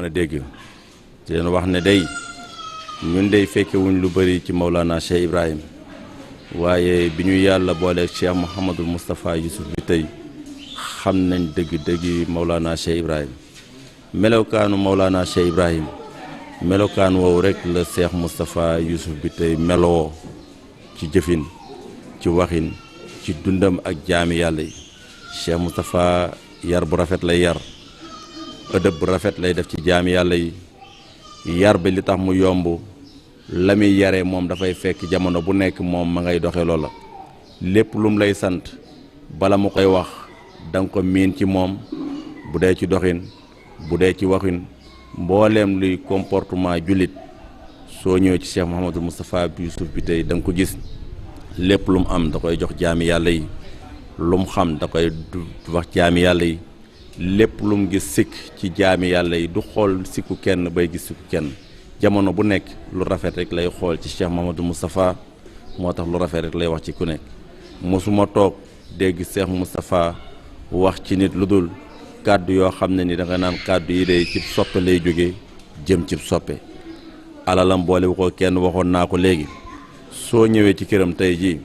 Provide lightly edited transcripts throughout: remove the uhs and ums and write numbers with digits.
mën a dégg di leen wax ne day ñun day fekkewuñ lu bëri ci Maulana Cheikh Ibrahim waaye bi ñu yàlla booleeg Cheikh Mouhamadul Moustapha Youssouf bi tey xam nañ dëgg-dëggi Maulana Cheikh Ibrahim melokaanu Maulana Cheikh Ibrahim melokaan woowu rek la Cheikh Moustapha Youssouf bi tey meloo ci jëfin ci waxin ci dundam ak jaami yàlla yi Cheikh Moustapha yar bu rafet lay yar ëdëb bu rafet lay def ci jaami yàlla yi yar bi li tax mu yomb la muy yaree moom dafay fekk jamono bu nekk moom ma ngay doxe loola lépp lum lay sant bala mu koy wax danga ko miin ci moom bu dee ci doxin bu dee ci waxin mbooleem luy comportement jullit soo ñëwee ci Cheikh Mouhamadul Moustapha Youssouf bi tey da nga ko gis lépp lu mu am da koy jox jaami yàlla yi lu mu xam da koy wax jaami yàlla yi lépp lu mu gis sikk ci jaami yàlla yi du xool sikku kenn bay gis sikku kenn jamono bu nekk lu rafet rek lay xool ci Cheikh Mouhamadul Moustapha moo tax lu rafet rek lay wax ci ku nekk mosuma toog dégg Cheikh Moustapha wax ci nit lu dul kàddu yoo xam ne ni da nga naan kàddu yi day cib soppe lay jóge jëm cib soppe alalam boole bu ko kenn waxoon naa ko léegi soo ñëwee ci këram tey jii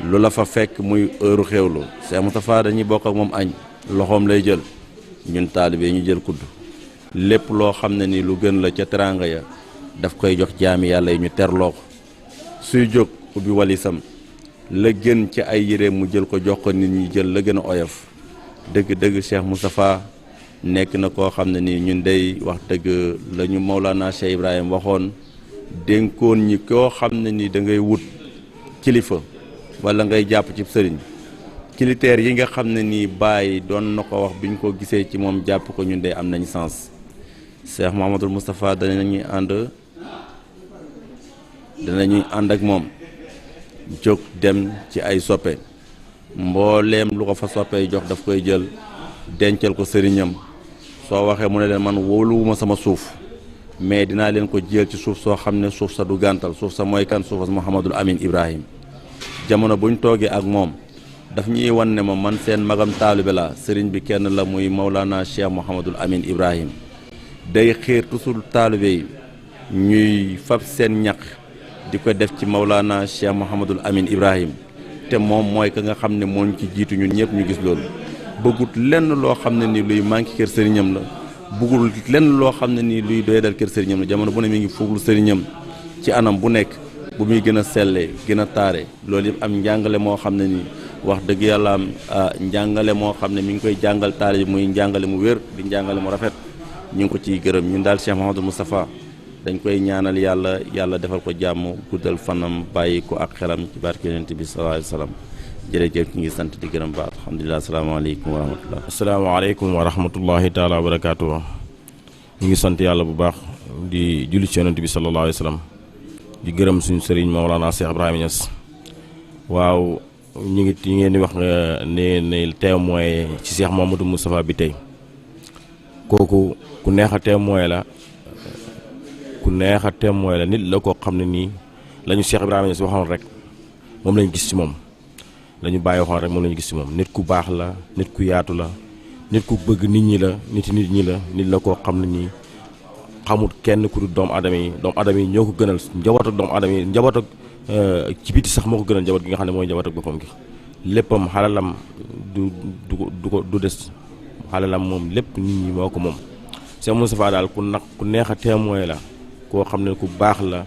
lu la fa fekk muy heure xewlu Cheikh Moustapha dañuy bokk ak moom añ loxoom lay jël ñun taalibe ñu jël kudd lépp loo xam ne ni lu gën la ca teranga ya daf koy jox jaami yàlla yi ñu terloo ko suy jóg ubbi walisam la gën ci ay yére mu jël ko jox ko nit ñi jël la gën a oyof dëgg-dëgg Cheikh Moustapha nekk na koo xam ne nii ñun day wax dëgg la ñu Maulana Cheikh Ibrahim waxoon dénkoon ñi koo xam ne ni da ngay wut kilifa wala ngay jàpp ci sëriñ critères yi nga xam ne nii bàyyi doon na ko wax bi ñu ko gisee ci moom jàpp ko ñun day am nañ sens Cheikh Mouhamadul Moustapha danañuy ànd ak moom jóg dem ci ay soppe mbooleem lu ko fa soppee jox daf koy jël dencal ko sëriñam soo waxee mu ne leen man wóoluwuma sama suuf mais dinaa leen ko jël ci suuf soo xam ne suuf sa du gàntal suuf sa mooy kan suufa Mouhamadul Amin Ibrahim jamono buñ toogee ak moom daf ñuy wan ne ma man seen magam taalibe la sëriñ bi kenn la muy Maulana Cheikh Mouhamadul Amin Ibrahim day xiir toujours taalibe yi ñuy fab seen ñaq di ko def ci Maulana Cheikh Mouhamadul Amin Ibrahim te moom mooy ka nga xam ne moo ñu ci jiitu ñun ñëpp ñu gis loolu bëggut lenn loo xam ne ni luy manqué kër sëriñam la bëggul lenn loo xam ne nii luy doy dal kër sëriñam la jamono bu ne mi ngi fooglu sëriñam ci anam bu nekk bu muy gën a sellee gën a taare loolu yëpp am njàngale moo xam ne nii wax dëgg yàlla am njàngale moo xam ne mi ngi koy jàngal taale bi muy njàngale mu wér di njàngale mu rafet ñu ngi ko ciy gërëm ñun daal Cheikh Mouhamadou Moustapha dañ koy ñaanal yàlla defal ko jàmm guddal fanam bàyyi ko ak xelam ci barke yonent bi sallallahu alayhi wa sallam jërëjëf ñu ngi sant di gërëm ba alhamdulilah asalaamaaleykum wa rahmatullah asalaamaaleykum wa rahmatullahi taala wa barakaatu ñu ngi sant yàlla bu baax di julli ci yonent bi sallallahu alayhi wa sallam di gërëm suñu sëriñ Maolana Cheikh Ibrahima Niass waaw ñu ngeen di wax ne témoin ci Cheikh Mouhamadou Moustapha bi tey kooku ku neex a témoin la nit la koo xam ne nii la ñu Cheikh Ibrahima Niass waxoon rek moom lañu gis ci moom la ñu bàyyi waxoon rek moom la ñu gis ci moom nit ku baax la nit ku yaatu la nit ku bëgg nit ñi la nit la koo xam ne nii xamut kenn ku dul doomu aadama yi ñoo ko gënal njaboot ak doomu aadama yi njaboot ak ci biti sax moo ko gënal njaboot gi nga xam ne mooy njaboot ak boppam gi léppam xalalam du des xalalam moom lépp nit ñi moo ko moom Cheikh Moustapha daal ku neex a témoin la koo xam ne ku baax la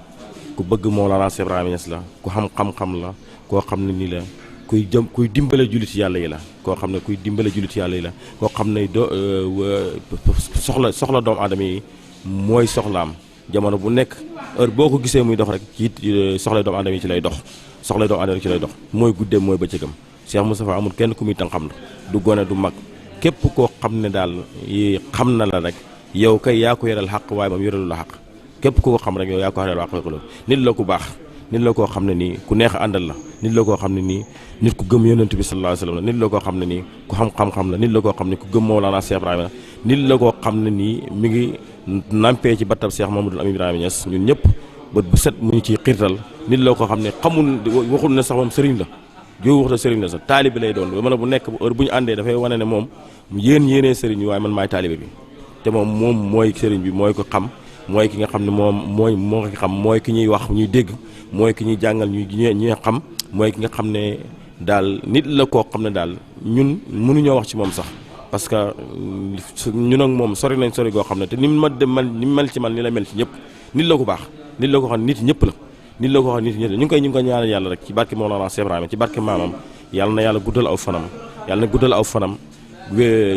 ku bëgg Mawlana Cheikh Ibrahima Niass la ku xam-xam la koo xam ne nii la kuy dimbale jullit yàlla yi la koo xam ne kuy dimbale jullit yàlla yi la koo xam ne soxla doomu aadama yi mooy soxlaam jamono bu nekk heure boo ko gisee muy dox rek ci soxla doomu aadama yi ci lay dox mooy guddeem mooy bëccëgam Cheikh Moustapha amul kenn ku muy tan xam du gone du mag képp koo xam ne daal xam na la rek yow kay yaa ko yoral xaq waaye moom yoralu la xaq képp koo xam rek yow yaa ko yoral xaq loolu nit la ku baax nit la koo xam ne nii ku neex a àndal la nit la koo xam ne nii nit ku gëm yonent bi sallallahu alayhi wa sallam la nit la koo xam ne nii ku xam-xam la nit la koo xam ne ku gëm Mawlana Cheikh Ibrahima nit la koo xam ne nii mi ngi nampee ci battab Cheikh Mouhamadou Amine Ibrahima Niass ñun ñëpp bët bu set mu ñu ciy xiirtal nit la koo xam ne xamul waxul ne sax moom sëriñ la joo wax sëriñ la sax taalibe lay doon ba mën a bu nekk heure bu ñu àndee dafay wane ne moom yéenee sëriñ waaye man maay taalibe bi te moom mooy sëriñ bi mooy ko xam mooy ki nga xam ne moo ko xam mooy ki ñuy wax ñuy dégg mooy ki ñuy jàngal ñuy xam mooy ki nga xam ne daal nit la koo xam ne daal ñun mënuñoo wax ci moom sax parce que ñun ak moom sori nañ sori goo xam ne te ni mu mel ci man ni la mel ci ñëpp nit la ko baax nit la ko xam ne nit ñëpp la nit la ko xam ne nit ñëpp la ñu ngi koy ñaanal yàlla rek ci barke Mawlana Cheikh Ibrahima ci barke maamam yàlla na yàlla guddal aw fanam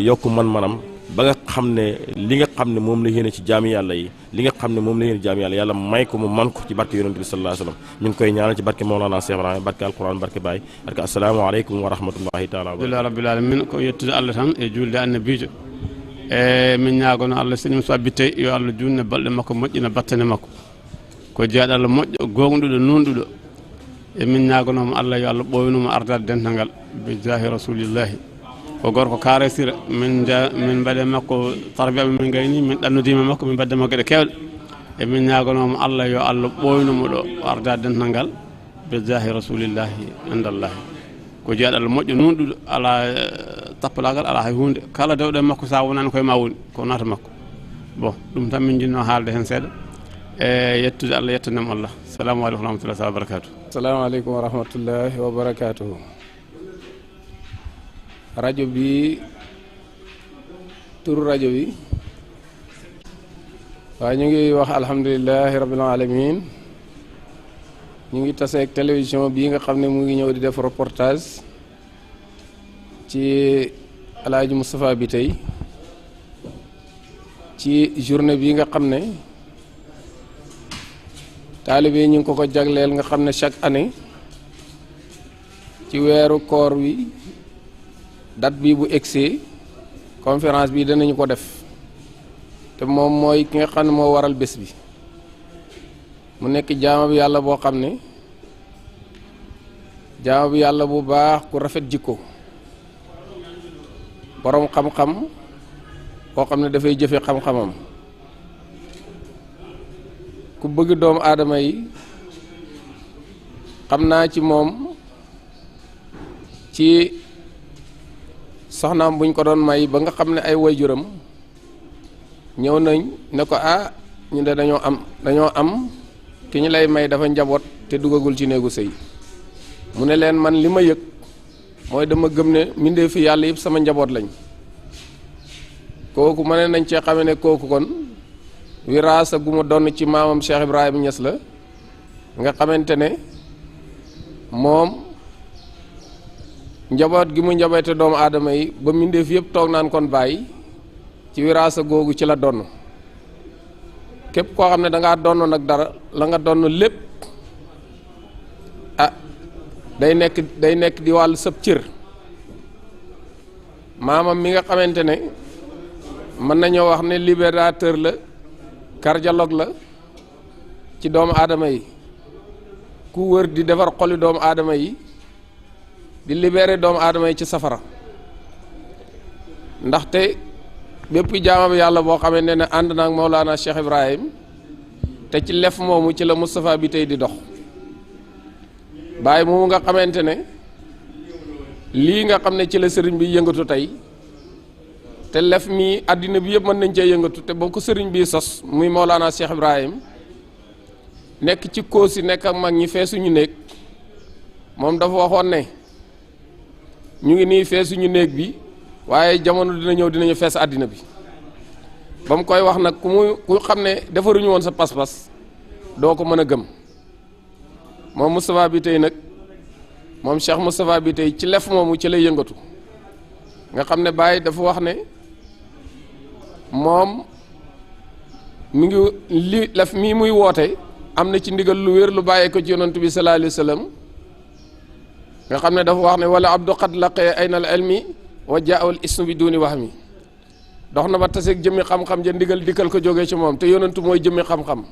yokk man-manam ba nga xam ne li nga xam ne moom la yéene ci jaami yàlla yi li nga xam ne moom la yéene ci jaami yàlla yàlla may ko mu man ko ci barke yonent bi sallallahu alayhi wasallam ñu ngi koy ñaanal ci barke Mawlana Cheikh Ibrahima barke alquran barke Baye barke assalamu aleykum wa rahmatullahi taala alhamdulillahi rabbil alamin ko yettude Allah tan e julde annabijo e min ñaagono Allah so so bitte yo Allah junne balɗe makko moƴƴina battane makko ko jeeɗo Allah moƴƴo gonɗuɗo nunɗuɗo e min ñaagonomo Allah yo Allah ɓoynumo ardade dental ngal bi jahi rasulillahi ko gorko karesira min mbaɗe makko tarbiya min gayni min ɗannudima makko min mbaddema gueɗe kewɗe e min ñagonomo Allah yo Allah ɓoynumo ɗo ardade dental ngal be jahi rasulillahi indallahi ko jeeɗo Allah moƴƴo nunɗuɗo ala tappalagal ala hay hunde kala dewɗe makko sa wonani koye ma woni ko nata makko bon ɗum tan min jinno haalde hen seeɗa e yettude Allah yettanemo Allah salamu aleykum wa rahmatullahi wa barakatuh. Assalamu aleykum wa rahmatullahi wa barakatuh. rajo bi turu rajo bi waaye ñu ngi wax alhamdulilahi rabbil alamin ñu ngi taseeg télévision bii nga xam ne mu ngi ñëw di def reportage ci Alaaji Moustapha bi tey ci journée bii nga xam ne taalibe ñu ngi ko jagleel nga xam ne chaque année ci weeru koor wi date bi bu egsee conférence bi danañu ko def te moom mooy ki nga xam ne moo waral bés bi mu nekk jaama bi yàlla boo xam ne jaama bi yàlla bu baax ku rafet jikko boroom xam-xam boo xam ne dafay jëfe xam-xamam ku bëgg doomu aadama yi xam naa ci moom ci soxnaam buñ ko doon may ba nga xam ne ay waajuram ñëw nañ ne ko ñu de dañoo am ki ñu lay may dafa njaboot te dugagul ci néegu sëy mu ne leen man li ma yëg mooy dama gëm ne mbindee fi yàlla yëpp sama njaboot lañ kooku ma ne nañ cee xame ne kooku kon wiraasa gu ma donn ci maamam Cheikh Ibrahima Niass la nga xamante ne moom njaboot gi mu njaboote doomu aadama yi ba mbindeef yëpp toog naan kon bàyyi ci wiraasa googu ci la donn képp koo xam ne dangaa donn nag dara la nga donn lépp day nekk di wàllu sëb cër maamam mi nga xamante ne mën nañoo wax ne libérateur la cardiologue la ci doomu aadama yi ku wër di defar xoli doomu aadama yi di libéré doomu aadama yi ci safara ndaxte bépp jaamam yàlla boo xamante ne ànd naag Mawlana Cheikh Ibrahim te ci lef moomu ci la Moustapha bi tey di dox bàyyi moomu nga xamante ne lii nga xam ne ci la sëriñ bi yëngatu tey te lef mi àddina bi yëpp mën nañ cee yëngatu te boo ko sëriñ bi sos muy Mawlana Cheikh Ibrahim nekk ci kóosi nekk ak mag ñi feesuñu néeg moom dafa waxoon ne ñu ngi nii feesuñu néeg bi waaye jamono dina ñëw dinañu fees àddina bi ba mu koy wax nag ku xam ne defaruñu woon sa pas-pas doo ko mën a gëm moom Moustapha bi tey nag moom Cheikh Moustapha bi tey ci lef moomu ci lay yëngatu nga xam ne Baye dafa wax ne moom mi ngi li lef mii muy woote am na ci ndigal lu wér lu bàyyee ko ci yonent bi sallallahu alayhi wa sallam nga xam ne dafa wax ne wala abdu qad laqee ayna al ilmi wa jaawal ismu bi duni wax mi dox na ba taseeg jëmmi xam-xam ja ndigal dikkal ko jógee ci moom te yonentu mooy jëmmi xam-xam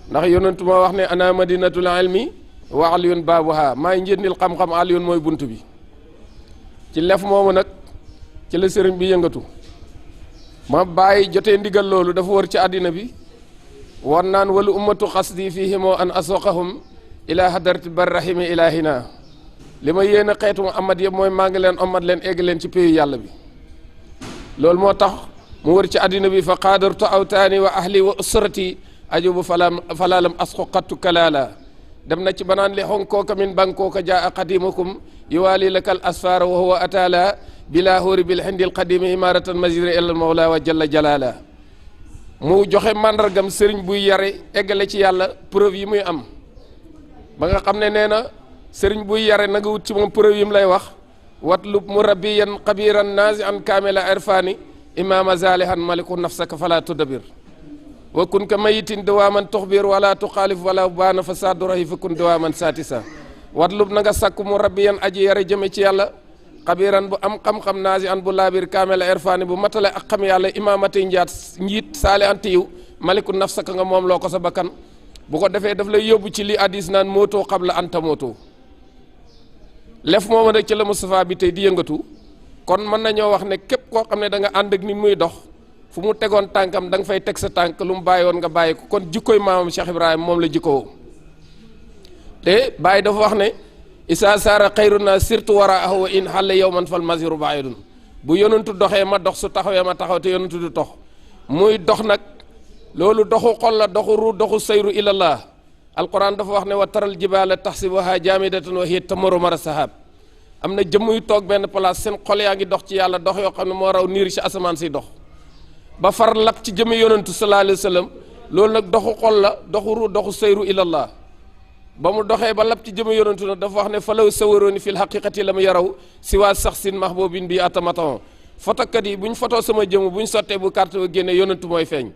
ndax yonentu moo wax ne ana madinatul ilmi wa aliyun baabuha maay njëndil xam-xam aliyun mooy bunt bi ci lef moomu nag ci la sëriñ bi yëngatu ma bàyyi jotee ndigal loolu dafa wër ci àddina bi war naan wala ummatu xasdi fihimoo an asoqahum ila hadarati barrahimi ilahina li ma yéen a xeetu Muhammad yëpp mooy maa ngi leen ommat leen egg leen ci pays yàlla bi loolu moo tax mu wër ci àddina bi fa qaadartu awtaani wa ahli wa usrati ajubu falaalam asqu qattu kalaala dem na ci banaan li xonkooka min bankooka jaa qadimukum yuwaali laka al asfaara wa huwa ataala bila hóori bil xindil qadimi imaratan masiri el mawla wa jalla jalaala mu joxe màndargam sëriñ buy yare eggale ci yàlla preuve yi muy am ba nga xam ne nee na sëriñ buy yare na nga wut ci moom preuve yi mu lay wax watlub murabbiyan qabiran naasi an kaamila irfaani imaama zalihan maliku nafsaka fala tudabir wa kun ka mayitin dawaaman tuxbir wala tuxaalif wala baana fa saadu rahi fa kun dawaaman saatisa watlub na nga sàkku murabbiyan aji yare jëme ci yàlla xabiran bu am xam-xam naasi an bu laabir kaamela irfaani bu matale ak xam yàlla imaamati njiit saali anti yiw maliku nafsaka nga moom loo ko sa bakkan bu ko defee daf lay yóbbu ci li addis naan mootoo qabla anta mootoo lef mooma nag ci la Moustapha bi tey di yëngatu kon mën nañoo wax ne képp koo xam ne da nga ànd ak ni muy dox fu mu tegoon tànkam da nga fay teg sa tànk lu mu bàyyi woon nga bàyyi ko kon jikkoy maamam Cheikh Ibrahima moom la jikkoo te Baye dafa wax ne isa saara xayru naa surtout waraahu wa in xale yow man fal masiru baidun bu yonentu doxee ma dox su taxawee ma taxaw te yonentu du dox muy dox nag loolu doxu xol la doxu ru doxu sayru ilallah alquran dafa wax ne wa taral jibaala taxsibuha jaamidatan wa hiya tamurru mara sahab am na jëmm yu toog benn place seen xol yaa ngi dox ci yàlla dox yoo xam ne moo raw niir ci asamaan si dox ba far lap ci jëmi yonentu sallallahu alayhi wa sallam loolu nag doxu xol la doxu ru doxu sayru ilallah ba mu doxee ba lap ci jëmi yonentu nag dafa wax ne falaw sawarooni fil haqiqati la mu yaraw si waa sax sin mahbubin bi atamatan fotokat yi bu ñu fotoo sama jëmm bu ñu sottee bu carte ba génne yonentu mooy feeñ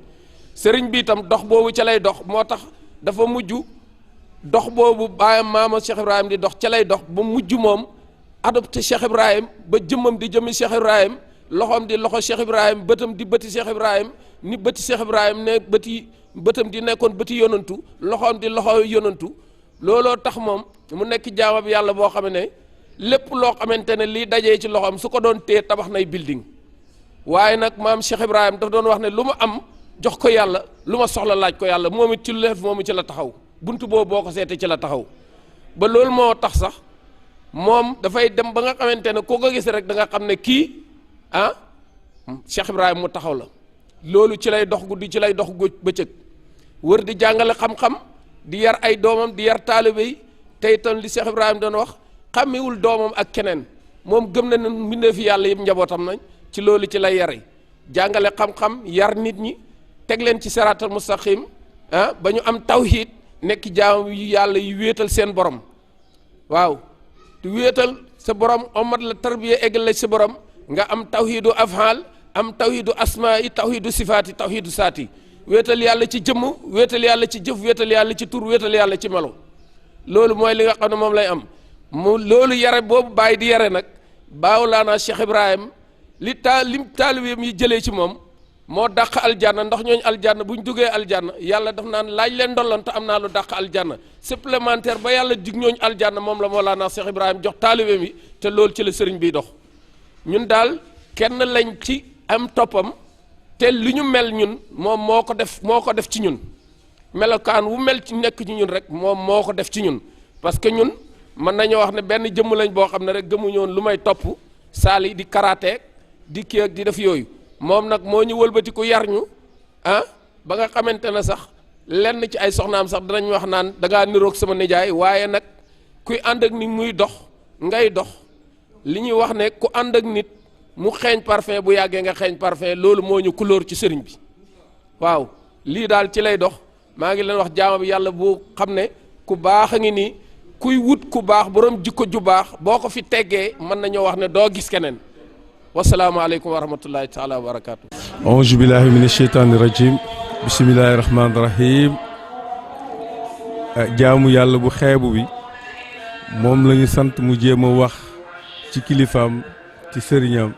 sëriñ bi itam dox boobu ca lay dox moo tax dafa mujj dox boobu baayam maama Cheikh Ibrahim di dox ca lay dox ba mujj moom adopté Cheikh Ibrahim ba jëmmam di jëmmi Cheikh Ibrahim loxoom di loxo Cheikh Ibrahim bëtam di bëti Cheikh Ibrahim ni bëti Cheikh Ibrahim ne bëtam di nekkoon bëti yonantu loxoom di loxo yonantu looloo tax moom mu nekk jaamab yàlla boo xam ne lépp loo xamante ne lii dajee ci loxoom su ko doon téye tabax nay building waaye nag maam Cheikh Ibrahim daf doon wax ne lu ma am jox ko yàlla lu ma soxla laaj ko yàlla moom it ci lu def moom ci la taxaw buntu boobu boo ko seetee ci la taxaw ba loolu moo tax sax moom dafay dem ba nga xamante ne koo ko gis rek da nga xam ne kii Cheikh Ibrahima mu taxaw la loolu ci lay dox guddi ci lay dox bëccëg wër di jàngale xam-xam di yar ay doomam di yar taalibe yi tey itam li Cheikh Ibrahima doon wax xàmmewul doomam ak keneen moom gëm na ne mbindee fi yàlla yëpp njabootam nañ ci loolu ci lay yare jàngale xam-xam yar nit ñi teg leen ci siraatal mustaqim ba ñu am tawhid nekk jaam yu yàlla yu wéetal seen borom waaw tu wéetal sa borom omat la tarbiya eggal la sa borom nga am tawhidu afhaal am tawhidu asmaa yi tawhidu sifaati tawhidu saati wéetal yàlla ci jëmm wéetal yàlla ci jëf wéetal yàlla ci tur wéetal yàlla ci melo loolu mooy li nga xam ne moom lay am mu loolu yare boobu bàyyi di yare nag Mawlana Cheikh Ibrahim lim taalibeem yi jëlee ci moom moo dàq aljanna ndax ñooñu aljanna bu ñu duggee aljanna yàlla daf naan laaj leen ndolloon te am naa lu dàq aljanna supplémentaire ba yàlla dig ñooñu aljanna moom la Mawlana Cheikh Ibrahim jox taalibeem yi te loolu ci la sëriñ biy dox ñun daal kenn lañ ci am toppam te li ñu mel ñun moom moo ko def ci ñun melokaan wu mel ci nekk ci ñun rek moom moo ko def ci ñun parce que ñun mën nañoo wax ne benn jëmm lañ boo xam ne rek gëmuñoon lu may topp saali di karaté di kii ak di def yooyu moom nag moo ñu wëlbati ku yar ñu ba nga xamante ne sax lenn ci ay soxnaam sax danañ wax naan da ngaa niroog sama nijaay waaye nag kuy ànd ak nit muy dox ngay dox li ñuy wax ne ku ànd ak nit mu xeeñ parfum bu yàggee nga xeeñ parfum loolu moo ñu couleur ci sëriñ bi waaw lii daal ci lay dox maa ngi leen wax jaama bi yàlla bu xam ne ku baax a ngi nii kuy wut ku baax borom jikko ju baax boo ko fi teggee mën nañoo wax ne doo gis keneen wasalaamaaleykum wa rahmatullahi taala wa barakaatu. auzu billahi mina sheytaani rajim bisimilahi rahmaani rahim jaamu yàlla bu xeebu bi moom la ñu sant mu jéem a wax ci kilifaam ci sëriñam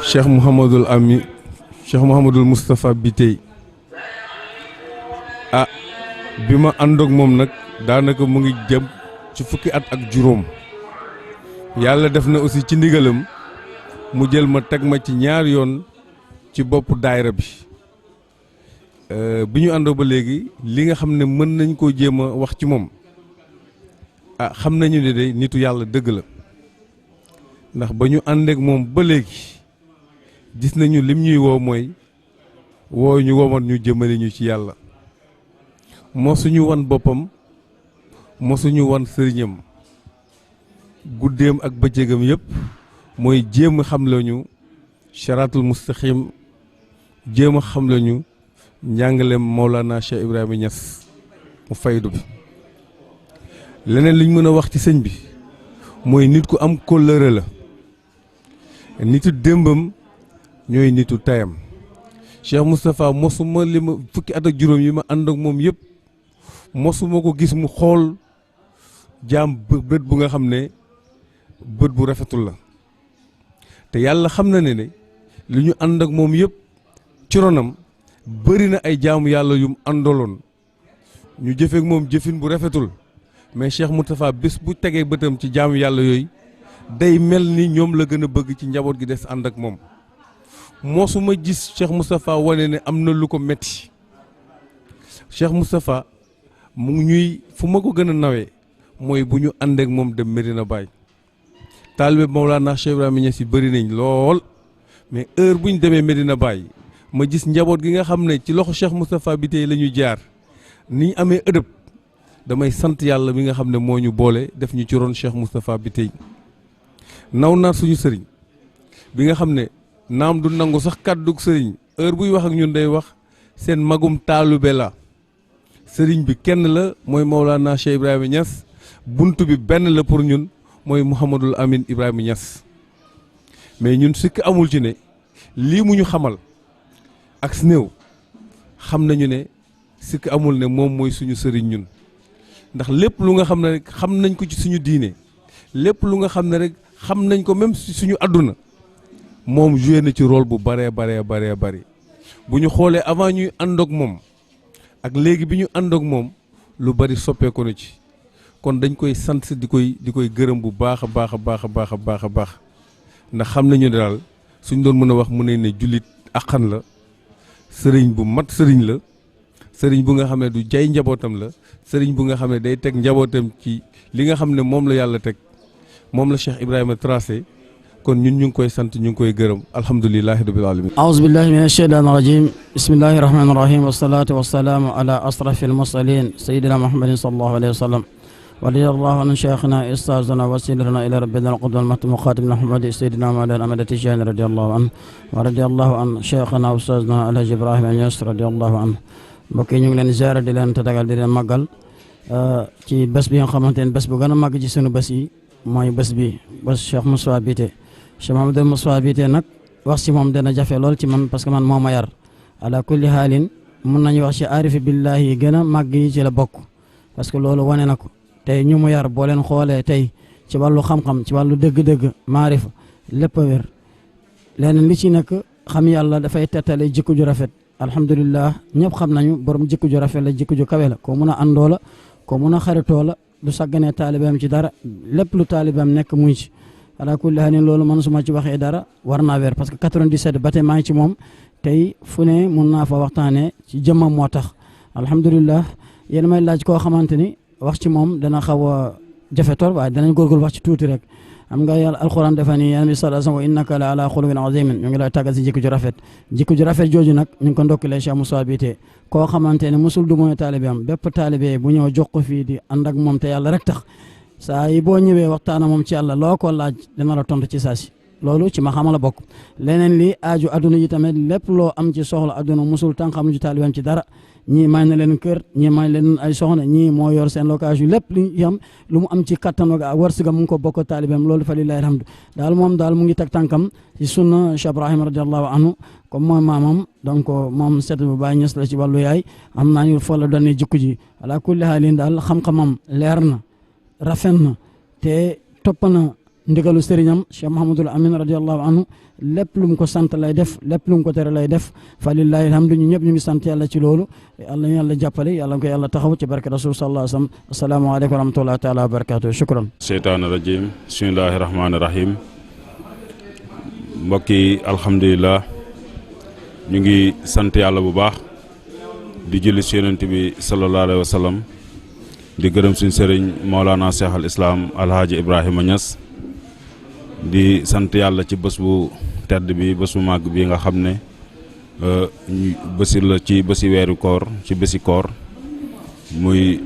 Cheikh Mouhamadul Ami Cheikh Mouhamadul Moustapha bi tey bi ma ànd ak moom nag daanaka mu ngi jëm ci fukki at ak juróom yàlla def na aussi ci ndigalam mu jël ma teg ma ci ñaar yoon ci bopp daayira bi ñu àndoo ba léegi li nga xam ne mën nañ koo jéem a wax ci moom xam nañu ne de nitu yàlla dëgg la ndax ba ñu àndeek moom ba léegi gis nañu lim ñuy woo mooy woo ñu womat ñu jëmale ñu ci yàlla mosuñu wan boppam mosuñu wan sëriñam guddeem ak bëccëgam yëpp mooy jéem a xam lañu sharaatul mustaqim jéem a xam lañu njàngaleem Mawlana Cheikh Ibrahima Niass mu faydu bi leneen liñ mën a wax ci sëñ bi mooy nit ku am kóllëre la nitu démbam ñooy nitu tayam Cheikh Moustapha mosuma li ma fukki at ak juróom yi ma ànd ak moom yëpp mosuma ko gis mu xool jaam bët bu nga xam ne bët bu rafetul la te yàlla xam na ne li ñu ànd ak moom yëpp ci ronam bëri na ay jaamu yàlla yum àndaloon ñu jëfeek moom jëfin bu rafetul mais Cheikh Moustapha bés bu tegee bëtam ci jaamu yàlla yooyu day mel ni ñoom la gën a bëgg ci njaboot gi des ànd ak moom mosuma gis Cheikh Moustapha wane ne am na lu ko metti Cheikh Moustapha mu ngi ñuy fu ma ko gën a nawee mooy bu ñu àndeek moom dem Medina Baye taalibe Mawlana Cheikh Ibrahima Niass yi bëri nañ lool mais heure bu ñu demee Medina Baye ma gis njaboot gi nga xam ne ci loxo Cheikh Moustapha bi tey la ñu jaar ni ñu amee ëdëb damay sant yàlla mi nga xam ne moo ñu boole def ñu ci ron Cheikh Moustapha bi tey naw naa suñu sëriñ bi nga xam ne naam du nangu sax kàddug sëriñ heure buy wax ak ñun day wax seen magum taalibe la sëriñ bi kenn la mooy Mawlana Cheikh Ibrahima Niass bunt bi benn la pour ñun mooy Mouhamadul Amin Ibrahima Niass mais ñun sikk amul ci ne lii mu ñu xamal ak si néew xam nañu ne sikk amul ne moom mooy suñu sëriñ ñun ndax lépp lu nga xam ne rek xam nañ ko ci suñu diine lépp lu nga xam ne rek xam nañ ko même si suñu àdduna moom joué na ci rôle bu baree bari bu ñu xoolee avant ñuy ànd ak moom ak léegi bi ñu ànd ak moom lu bari soppeeku na ci kon dañ koy sant di koy gërëm bu baax a baax ndax xam nañu daal suñ doon mën a wax mu ne jullit àqan la sëriñ bu mat sëriñ la sëriñ bu nga xam ne du jay njabootam la sëriñ bu nga xam ne day teg njabootam ci li nga xam ne moom la yàlla teg moom la Cheikh Ibrahima tracé kon ñun ñu ngi koy sant ñu ngi koy gërëm alhamdulilahi rabbil alamin aouzu billahi min asheytaan rajim bismillahi rahmani rahim wasalaatu wasalaamu ala asrafi almursalin sayidina muhammadin sallallahu alayhi wa sallam wa radiyallahu an cheikhina ustazana wasilatana ila rabbina alqudwa almahdi muqatimna muhammadi sayidina mawlana amada tijani radiyallahu an wa radiyallahu an cheikhina ustazana alhaji ibrahima Niass radiyallahu an mbokk yi ñu ngi leen ziara di leen tatagal di leen màggal ci bés bi nga xamante ne bés bu gën a màgg ci sunu bés yi mooy bés bi bés Cheikh Moustapha Biteye Cheikh Mamadou Moustapha Biteye nag wax ci moom dana jafe lool ci man parce que man moo ma yar ala kulli haalin mun nañu wax ci aarifi billahi yi gën a màgg yi ci la bokk parce que loolu wane na ko tey ñu mu yar boo leen xoolee tey ci wàllu xam-xam ci wàllu dëgg-dëgg maarifa lépp a wér leneen li ci nekk xam yàlla dafay tettale jikko ju rafet alhamdulillah ñëpp xam nañu borom jikko ju rafet la jikko ju kawe la koo mun a àndoo la koo mun a xaritoo la du sàgganee taalibeem ci dara lépp lu taalibeem nekk muy ci ala kulli haal loolu man suma ci waxee dara war naa wér parce que 97 ba tey maa ngi ci moom tey fu ne mun naa fa waxtaanee ci jëmmam moo tax alhamdulillah yéen may laaj koo xamante ni wax ci moom dana xaw a jafe tool waaye danañ góorgóorlu wax ci tuuti rek am nga yàlla alxuraan dafa ni yonent bi sallallahu alayhi wa sallam wa innaka la ala xuluqin azimin ñu ngi lay tàggal si jikko ju rafet jooju nag ñu ngi ko ndokkilee Cheikh Moustapha Biteye koo xamante ne musul du mooy taalibe am bépp taalibe bu ñëw jox ko fii di ànd ak moom te yàlla rek tax saa yi boo ñëwee waxtaana moom ci yàlla loo ko laaj dina la tontu ci saa si loolu ci ma xama la bokk leneen li aaju adduna yi tamit lépp loo am ci soxla adduna musul tànk xam ci taalibeem ci dara ñii may na leen kër ñii may leen ay soxna ñii moo yor seen location lépp li yam lu mu am ci kattan ak wërsëgam mu ngi ko bokk taalibeem loolu fa lillahi alhamdu daal moom daal mu ngi teg tànkam ci sunna Cheikh Ibrahima radiallahu anhu comme mooy maamam donc moom set bu Baay Ñas la ci wàllu yaay am naa ñu fa la doon jikko ji ala kulli haalin daal xam-xamam leer na rafet na te topp na ndigalu sëriñam Cheikh Mouhamadul Amin radiallahu anhu lépp lu mu ko sant lay def lépp lu mu ko tere lay def fa lillahi alhamdu ñu ñëpp ñu ngi sant yàlla ci loolu yàlla ñu yàlla jàppale yàlla ko yàlla taxaw ci barke rasul sallallahu alayhi wa sallam assalaamu aleykum wa rahmatullahi taala wa barakatuh shukran seytaani rajim bismillahi rahmaani rahim mbokki alhamdulilah ñu ngi sant yàlla bu baax di julli ci yonent bi sallallahu alayhi wa sallam di gërëm suñu sëriñ Mawlana Cheikh al Islam Alhaji Ibrahima Niass di sant yàlla ci bés bu tedd bi bés bu màgg bi nga xam ne bési la ci bési weeru koor ci bési koor muy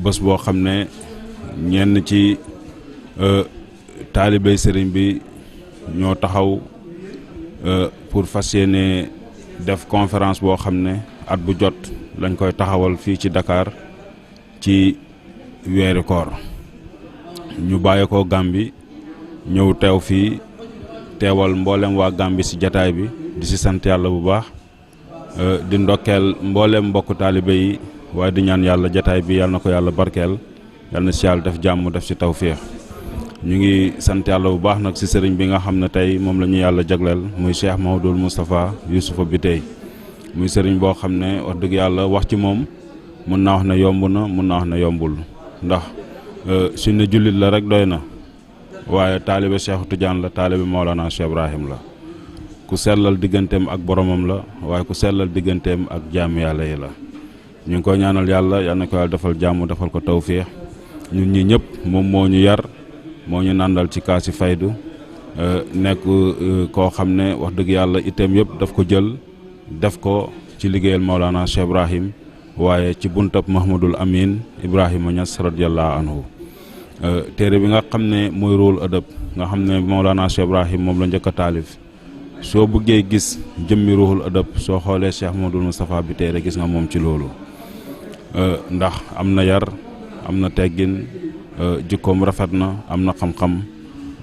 bés boo xam ne ñenn ci taalibey sëriñ bi ñoo taxaw pour fas yéene def conférence boo xam ne at bu jot lañ koy taxawal fii ci Dakar ci weeru koor ñu bàyyi ko Gàmbi ñëw teew fii teewal mboolem waa Gàmbi ci jataay bi di ci sant yàlla bu baax di ndokkeel mboolem mbokk taalibe yi waaye di ñaan yàlla jataay bi yàlla na ko yàlla barkeel yàlla na ci yàlla def jàmm def ci tawféex ñu ngi sant yàlla bu baax nag ci sëriñ bi nga xam ne tey moom la ñu yàlla jagleel muy Cheikh Mouhamadoul Moustapha Youssoupha Biteye muy sëriñ boo xam ne wax dëgg yàlla wax ci moom mun naa wax ne yomb na mun naa wax ne yombul ndax suñ ne jullit la rek doy na waaye taalibe Cheikh Tidiane la taalibe Mawlana Cheikh Ibrahim la ku sellal digganteem ak boromam la waaye ku sellal digganteem ak jaamu yàlla yi la ñu ngi koy ñaanal yàlla yal na ko yàlla defal jàmm defal ko tawféex ñun ñi ñëpp moom moo ñu yar moo ñu nàndal ci kaasi faydu nekk koo xam ne wax dëgg yàlla itam yëpp daf ko jël def ko ci liggéeyal Mawlana Cheikh Ibrahim waaye ci buntab Mahmadul Amin Ibrahima Niass radiyallahu anhu téere bi nga xam ne mooy Ruhul Adab nga xam ne Mawlana Cheikh Ibrahim moom la njëkk a taalif soo bëggee gis jëmmi Ruhul Adab soo xoolee Cheikh Mouhamadoul Moustapha Biteye rek gis nga moom ci loolu ndax am na yar am na teggin jikkoom rafet na am na xam-xam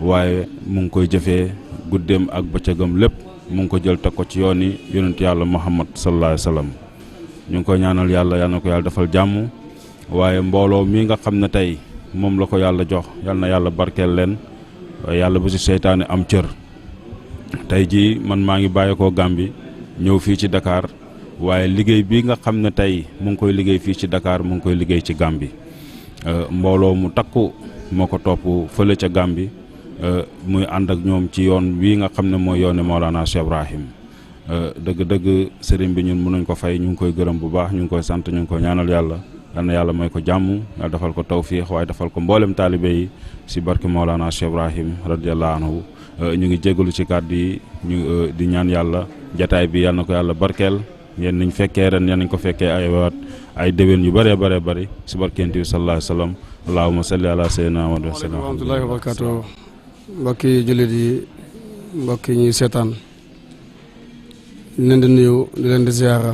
waaye mu ngi koy jëfee guddeem ak bëccëgam lépp mu ngi ko jël teg ko ci yoon yi yonent yàlla Muhammad sallallahu alayhi wa sallam ñu ngi koy ñaanal yàlla yal na ko yàlla defal jàmm waaye mbooloo mi nga xam ne tey moom la ko yàlla jox yal na yàlla barkeel leen waaye yàlla bu ci seytaane am cër tey jii man maa ngi bàyyeekoo Gàmbi ñëw fii ci Dakar waaye liggéey bi nga xam ne tey mu ngi koy liggéey fii ci Dakar mu ngi koy liggéey ci Gàmbi mbooloo mu takku moo ko topp fële ca Gàmbi muy ànd ak ñoom ci yoon bii nga xam ne mooy yoone Mawlana Cheikh Ibrahim dëgg-dëgg sëriñ bi ñun mënuñ ko fay ñu ngi koy gërëm bu baax ñu ngi koy sant ñu ngi koy ñaanal yàlla yal na yàlla may ko jàmm yàlla defal ko tawfiix waaye defal ko mboolem taalibe yi si barke Mawlana Cheikh Ibrahim radiyallahu anhu ñu ngi jégalu ci kàddu yi ñu di ñaan yàlla jataay bi yal na ko yàlla barkeel yéen nañ fekkee ren yal nañ ko fekkee ay waat ay déwén yu bëree bëree bëri si barkeent bi sallallahu alayhi wa sallam allahumma salli ala sayyidina Muhammad wa sallam. Waaleykum rahmatullahi wa barakaatu mbokki jullit yi mbokki ñuy seetaan di leen di nuyu di leen di ziara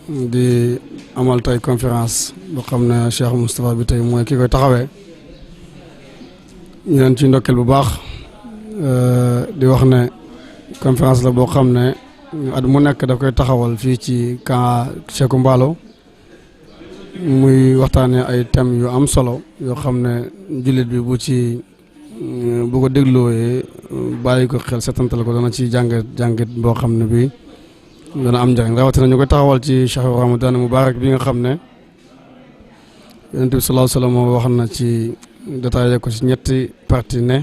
di amal tey conférence boo xam ne Cheikh Moustapha Biteye mooy ki koy taxawee ñu leen ci ndokkeel bu baax di wax ne conférence la boo xam ne at mu nekk daf koy taxawal fii ci camp Cheikh Mballo muy waxtaanee ay thèmes yu am solo yoo xam ne jullit bi bu ko déglooyee bàyyi ko xel setantal ko dana ci jàngit boo xam ne bi dana am njëriñ rawatina ñu koy taxawal ci shahru Ramadan mubarak bi nga xam ne Yonent bi sallallahu alayhi wa sallam wax na ci détaillé ko ci ñetti partie ne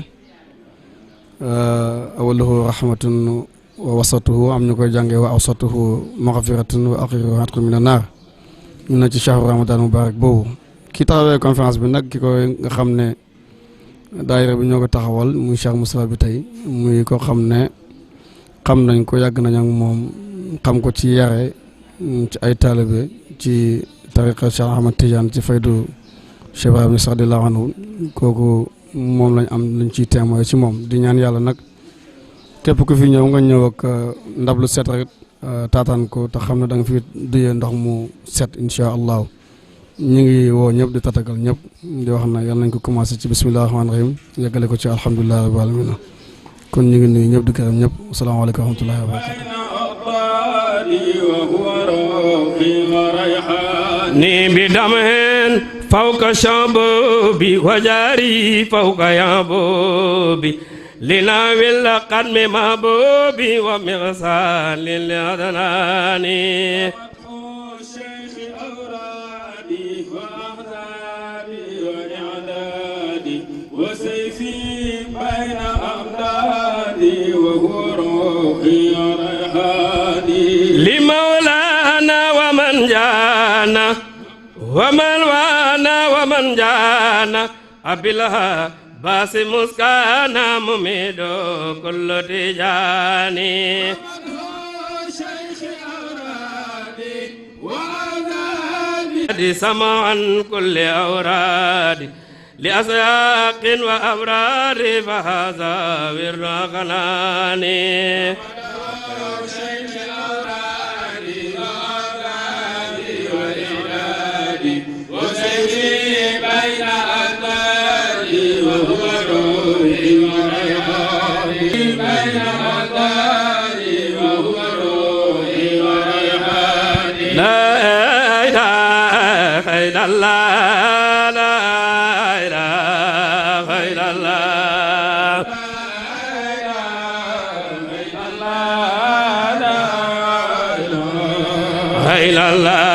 awaluhu rahmatun wa wasatuhu am ñu koy jàngee wa awsatuhu maghfiratun wa axiruhu atqun mina naar ñu na ci shahru Ramadan mubarak boobu ki taxawee conférence bi nag ki koy nga xam ne daayira bi ñoo ko taxawal muy Cheikh Moustapha Biteye muy ko xam ne xam nañ ko yàgg nañ ak moom xam ko ci yare ci ay taalibe ci tariqa Cheikh Ahmad Tidiane ci faydu Cheikh Ibrahim Niass radiyallahu anhu kooku moom lañ am luñ ciy témoin ci moom di ñaan yàlla nag képp ku fi ñëw nga ñëw ak ndab lu set rek taataan ko te xam ne da nga fi duyee ndox mu set incha allahu ñu ngi woo ñëpp di tatagal ñëpp di wax na yàlla nañ ko commencé ci bismillahi rahmaani rahim yeggale ko ci alhamdulillahi rabbil alamin kon ñu ngi nuyu ñëpp di gërëm ñëpp asalaamaaleykum wa rahmatullahi wa barakatuh ni bi damen fawka shabobi wajari fawka yabobi lina willa qadmi mabobi wa mirsal adnani وسيفي بين أمدادي وهو روحي ريحاني لمولانا ومن جانا ومن وانا ومن جانا أبلها عباس مسكانا مميد كل تجاني دي سمعا كل أوراد لأسياق وأبرار فهذا ورد غناني وسيدي بين أطلالي وهو روحي وريحاني بين أطلالي وهو روحي وريحاني لا إله إلا الله لا إله إلا الله لا إله إلا الله